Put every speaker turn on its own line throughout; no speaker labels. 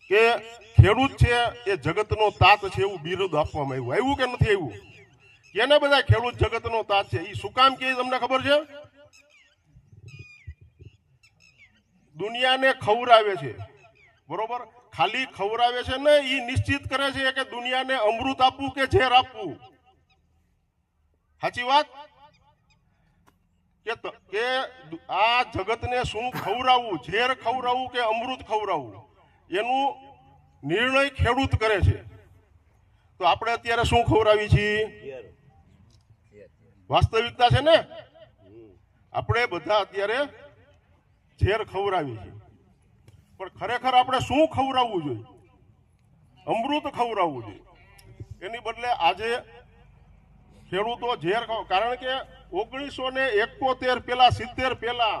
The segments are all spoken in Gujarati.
કે ખેડૂત છે એ જગતનો તાત છે એવું બિરુદ આપવામાં આવ્યું કે નથી આવ્યું? કેને બધા ખેડૂત જગતનો તાત છે એ શું કામ કે તમને ખબર છે? દુનિયાને ખવરાવે છે, બરોબર? ખાલી ખવરાવે છે ને એ નિશ્ચિત કરે છે કે દુનિયાને અમૃત આપવું કે ઝેર આપવું. સાચી વાત કે આ જગતને શું ખવરાવવું, ઝેર ખવરાવવું કે અમૃત ખવરાવવું, એનું નિર્ણય ખેડૂત કરે છે. તો આપણે અત્યારે શું ખવરાવી છીએ? વાસ્તવિકતા છે ને, આપણે બધા અત્યારે ઝેર ખવરાવી છે. પણ ખરેખર આપણે શું ખવરાવવું જોઈએ? અમૃત ખવરાવવું જોઈએ. એની બદલે આજે ખેડૂતો ઝેર કારણ કે 1971 પહેલા 70 પહેલા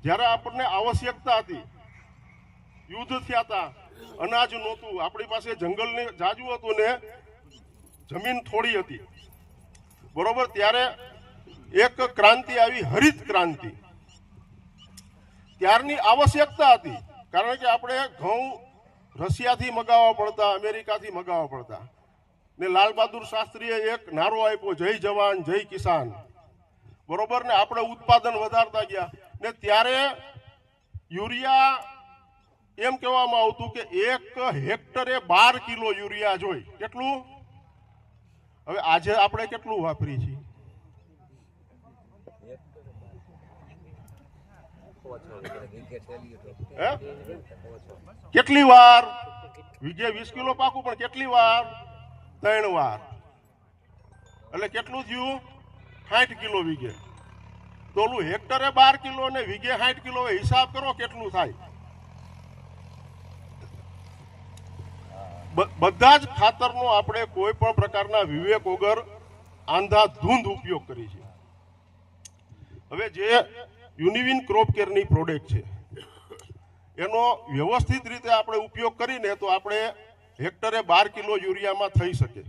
જ્યારે આપણને આવશ્યકતા હતી, યુદ્ધ થયા હતા, અનાજ નહોતું, આપણી પાસે જંગલની જાજુ હતું ને જમીન થોડી હતી, બરોબર? ત્યારે એક ક્રાંતિ આવી, હરિત ક્રાંતિ. ત્યારની આવશ્યકતા હતી, કારણ કે આપણે ઘઉં રશિયાથી મગાવવા પડતા, અમેરિકાથી મગાવવા પડતા. ને લાલ બહાદુર શાસ્ત્રીએ એક નારો આપ્યો, જય જવાન જય કિસાન, બરોબર ને? આપણે ઉત્પાદન વધારતા ગયા ને ત્યારે યુરિયા એમ કહેવામાં આવતું કે 1 હેક્ટરે 12 કિલો યુરિયા જોઈ. કેટલું? હવે આજે આપણે કેટલું વાપરી છીએ? કેટલી વાર વીઘે 20 કિલો પાકું, પણ કેટલી વાર? 3 વાર. એટલે કેટલું થયું? 60 કિલો વીઘે. તો ઓલું હેક્ટરે 12 કિલો ને વીઘે 60 કિલો, હિસાબ કરો કેટલું થાય. બધા જ ખાતરનો આપણે કોઈ પણ પ્રકારના વિવેક વગર આંધાધૂંધ ઉપયોગ કરી છે. હવે જે યુનિવિન ક્રોપ કેરની પ્રોડક્ટ છે એનો વ્યવસ્થિત રીતે આપણે ઉપયોગ કરીને તો આપણે હેક્ટરે 12 કિલો યુરિયામાં થઈ શકે.